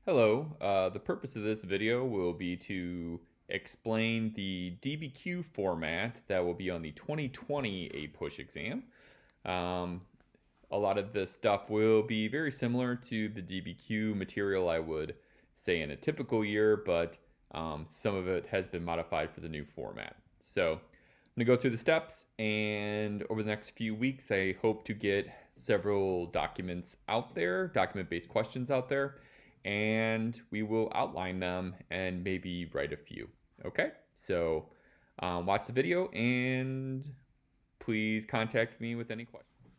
Hello, the purpose of this video will be to explain the DBQ format that will be on the 2020 APUSH exam. Um, a lot of this stuff will be very similar to the DBQ material I would say in a typical year, but some of it has been modified for the new format. So I'm going to go through the steps, and over the next few weeks, I hope to get several documents out there, document-based questions out there, and we will outline them and maybe write a few. Okay, so watch the video and please contact me with any questions.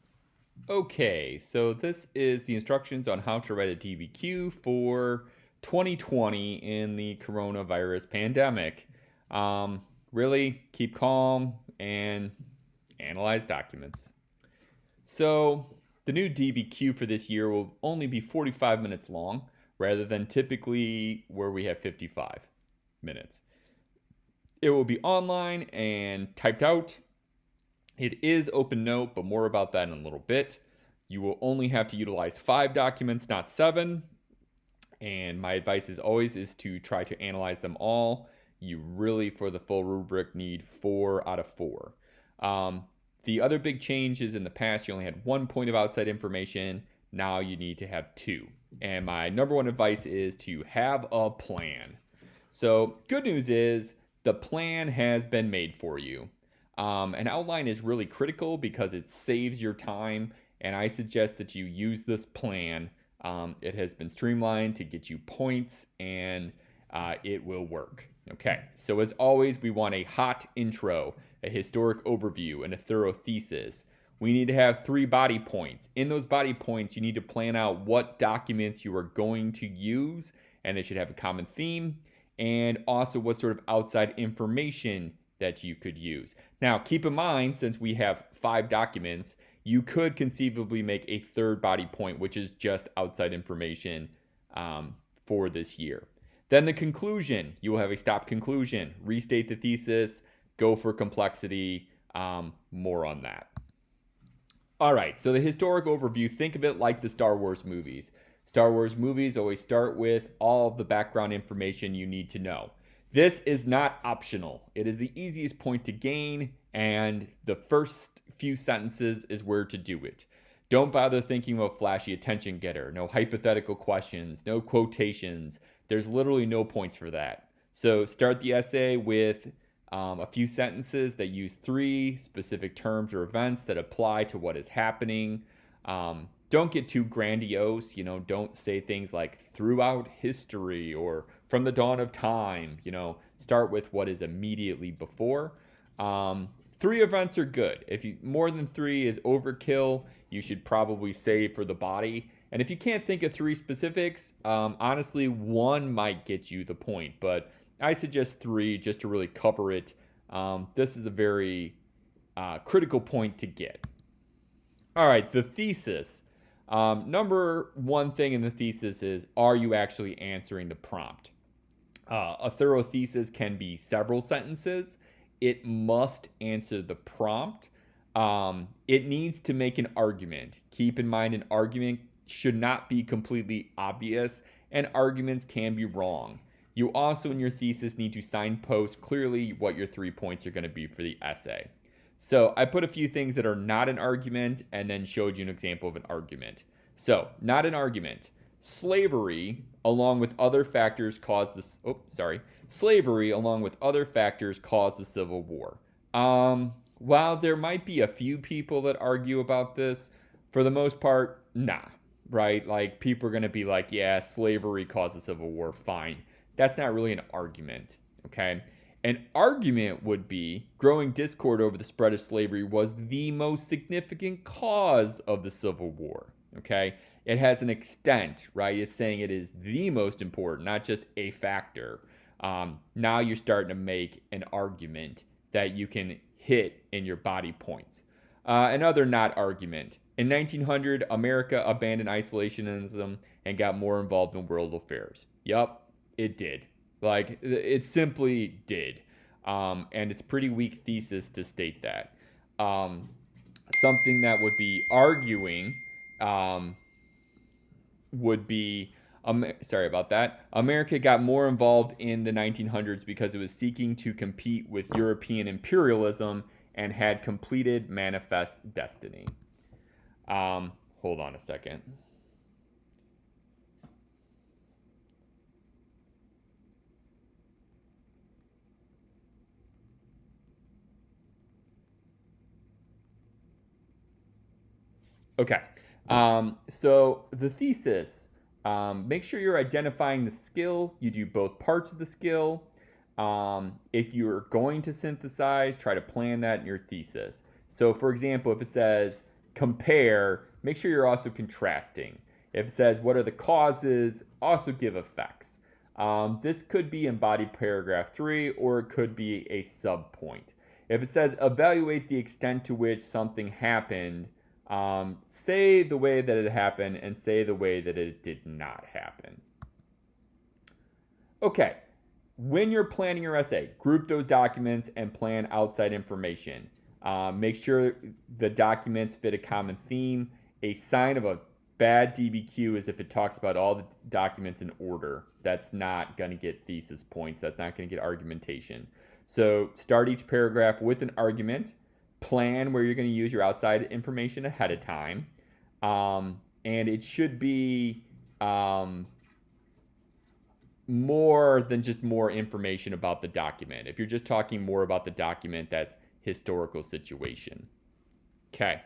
Okay, so this is the instructions on how to write a DBQ for 2020 in the coronavirus pandemic. Really keep calm and analyze documents. So the new DBQ for this year will only be 45 minutes long, rather than typically where we have 55 minutes. It will be online and typed out. It is open note, but more about that in a little bit. You will only have to utilize 5 documents, not 7. And my advice is always to try to analyze them all. You really, for the full rubric, need 4 out of 4. The other big change is in the past, you only had 1 point of outside information. Now you need to have 2. And my number one advice is to have a plan. So good news is the plan has been made for you. An outline is really critical because it saves your time, and I suggest that you use this plan. It has been streamlined to get you points, and it will work. Okay, so as always, we want a hot intro, a historic overview, and a thorough thesis. We need to have 3 body points. In those body points, you need to plan out what documents you are going to use, and it should have a common theme, and also what sort of outside information that you could use. Now, keep in mind, since we have 5 documents, you could conceivably make a 3rd body point, which is just outside information for this year. Then the conclusion, you will have a stop conclusion, restate the thesis, go for complexity, more on that. All right, so the historic overview, think of it like the Star Wars movies. Star Wars movies always start with all of the background information you need to know. This is not optional. It is the easiest point to gain, and the first few sentences is where to do it. Don't bother thinking of a flashy attention getter. No hypothetical questions, no quotations. There's literally no points for that. So start the essay with a few sentences that use 3 specific terms or events that apply to what is happening. Don't get too grandiose. Don't say things like throughout history or from the dawn of time. Start with what is immediately before. 3 events are good. If you more than 3 is overkill, you should probably save for the body. And if you can't think of 3 specifics, honestly, 1 might get you the point, but I suggest 3 just to really cover it. This is a very critical point to get. All right, the thesis. Number 1 thing in the thesis is, are you actually answering the prompt? A thorough thesis can be several sentences. It must answer the prompt. It needs to make an argument. Keep in mind, an argument should not be completely obvious, and arguments can be wrong. You also, in your thesis, need to signpost clearly what your 3 points are going to be for the essay. So I put a few things that are not an argument and then showed you an example of an argument. So, not an argument. Slavery, along with other factors, caused this. Slavery, along with other factors, caused the Civil War. While there might be a few people that argue about this, for the most part, nah. Right? Like, people are going to be like, yeah, slavery caused the Civil War. Fine. That's not really an argument. Okay? An argument would be growing discord over the spread of slavery was the most significant cause of the Civil War. Okay? It has an extent, right? It's saying it is the most important, not just a factor. Now you're starting to make an argument that you can hit in your body points. Another not argument. In 1900, America abandoned isolationism and got more involved in world affairs. Yup, it did. Like, it simply did. And it's pretty weak thesis to state that. Something that would be arguing would be Sorry about that. America got more involved in the 1900s because it was seeking to compete with European imperialism and had completed manifest destiny. Hold on a second. Okay. So the thesis, make sure you're identifying the skill. You do both parts of the skill. If you're going to synthesize, try to plan that in your thesis. So for example, if it says compare, make sure you're also contrasting. If it says what are the causes, also give effects. This could be in body paragraph 3, or it could be a subpoint. If it says evaluate the extent to which something happened, say the way that it happened and say the way that it did not happen. Okay, when you're planning your essay, group those documents and plan outside information. Make sure the documents fit a common theme. A sign of a bad DBQ is if it talks about all the documents in order. That's not going to get thesis points. That's not going to get argumentation. So start each paragraph with an argument. Plan where you're going to use your outside information ahead of time. And it should be more than just more information about the document. If you're just talking more about the document, that's historical situation. Okay.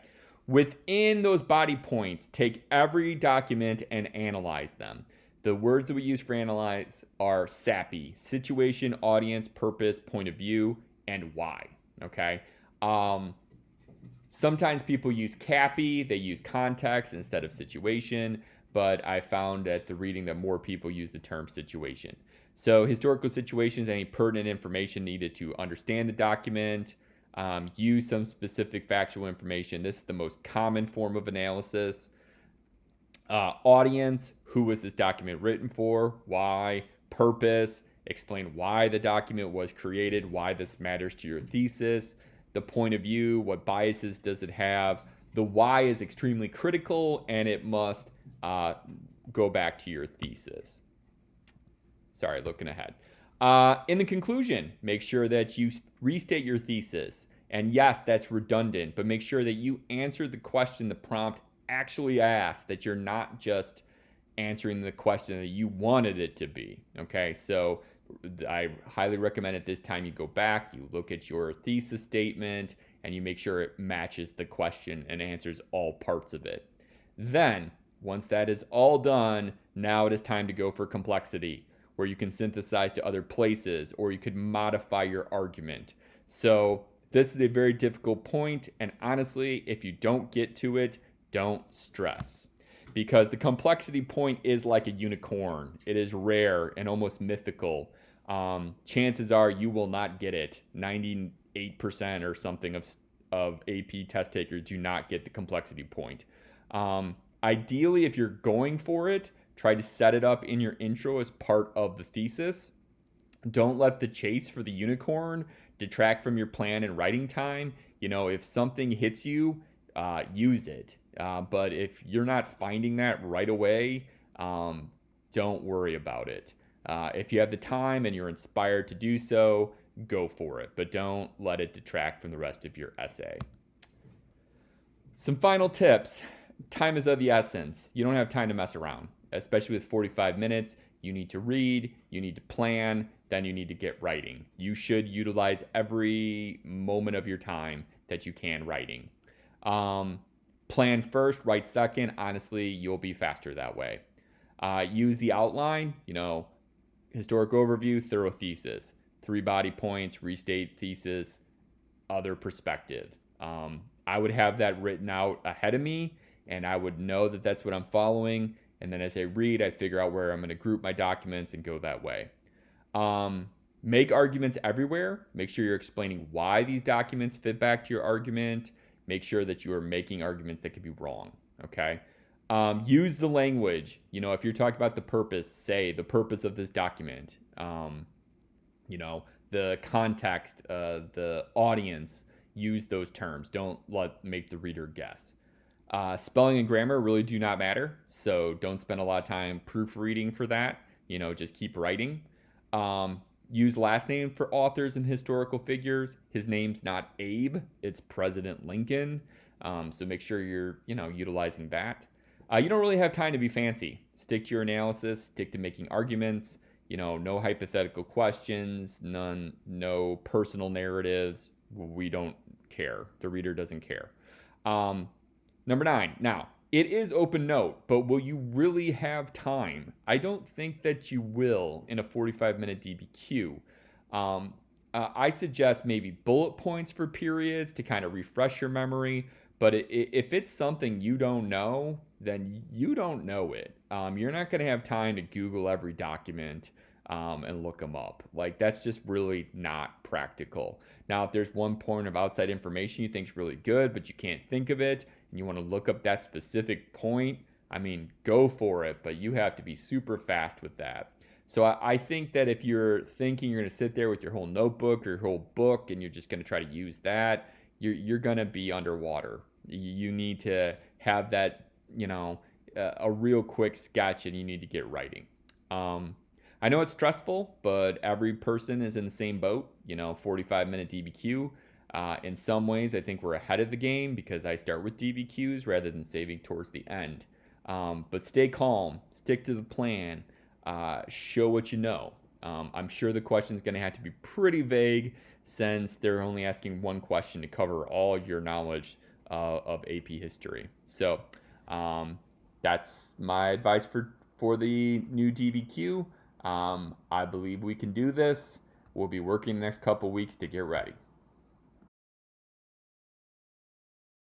Within those body points, take every document and analyze them. The words that we use for analyze are SAPI, situation, audience, purpose, point of view, and why. Okay. Sometimes people use CAPI, they use context instead of situation, but I found at the reading that more people use the term situation. So historical situations, any pertinent information needed to understand the document, use some specific factual information. This is the most common form of analysis. Audience, who was this document written for, why, purpose, explain why the document was created, why this matters to your thesis. The point of view, what biases does it have? The why is extremely critical, and it must go back to your thesis. Sorry, looking ahead. In the conclusion, make sure that you restate your thesis. And yes, that's redundant, but make sure that you answer the question the prompt actually asked, that you're not just answering the question that you wanted it to be. Okay, so I highly recommend at this time you go back, you look at your thesis statement, and you make sure it matches the question and answers all parts of it. Then, once that is all done, now it is time to go for complexity, where you can synthesize to other places, or you could modify your argument. So this is a very difficult point, and honestly, if you don't get to it, don't stress. Because the complexity point is like a unicorn. It is rare and almost mythical. Chances are you will not get it. 98% or something of AP test takers do not get the complexity point. Ideally, if you're going for it, try to set it up in your intro as part of the thesis. Don't let the chase for the unicorn detract from your plan and writing time. You know, if something hits you, use it. But if you're not finding that right away, don't worry about it. If you have the time and you're inspired to do so, go for it. But don't let it detract from the rest of your essay. Some final tips. Time is of the essence. You don't have time to mess around, especially with 45 minutes. You need to read, you need to plan, then you need to get writing. You should utilize every moment of your time that you can writing. Plan first, write second. Honestly, you'll be faster that way. Use the outline, historic overview, thorough thesis, 3 body points, restate thesis, other perspective. I would have that written out ahead of me, and I would know that that's what I'm following. And then as I read, I figure out where I'm going to group my documents and go that way. Make arguments everywhere. Make sure you're explaining why these documents fit back to your argument. Make sure that you are making arguments that could be wrong, okay? Use the language. If you're talking about the purpose, say the purpose of this document. The context, the audience, use those terms. Don't make the reader guess. Spelling and grammar really do not matter, so don't spend a lot of time proofreading for that. Just keep writing. Use last name for authors and historical figures. His name's not Abe, it's President Lincoln. So make sure you're, utilizing that. You don't really have time to be fancy. Stick to your analysis, stick to making arguments, no hypothetical questions, no personal narratives. We don't care. The reader doesn't care. Number 9. Now, it is open note, but will you really have time? I don't think that you will in a 45-minute DBQ. I suggest maybe bullet points for periods to kind of refresh your memory. But if it's something you don't know, then you don't know it. You're not going to have time to Google every document and look them up. Like, that's just really not practical. Now, if there's one point of outside information you think is really good, but you can't think of it, and you want to look up that specific point, go for it, but you have to be super fast with that. So I think that if you're thinking you're going to sit there with your whole notebook or your whole book and you're just going to try to use that, you're going to be underwater. You need to have that, a real quick sketch, and you need to get writing. I know it's stressful, but every person is in the same boat, 45-minute DBQ. In some ways, I think we're ahead of the game because I start with DBQs rather than saving towards the end. But stay calm, stick to the plan, show what you know. I'm sure the question is going to have to be pretty vague since they're only asking one question to cover all your knowledge of AP history. So that's my advice for the new DBQ. I believe we can do this. We'll be working the next couple weeks to get ready.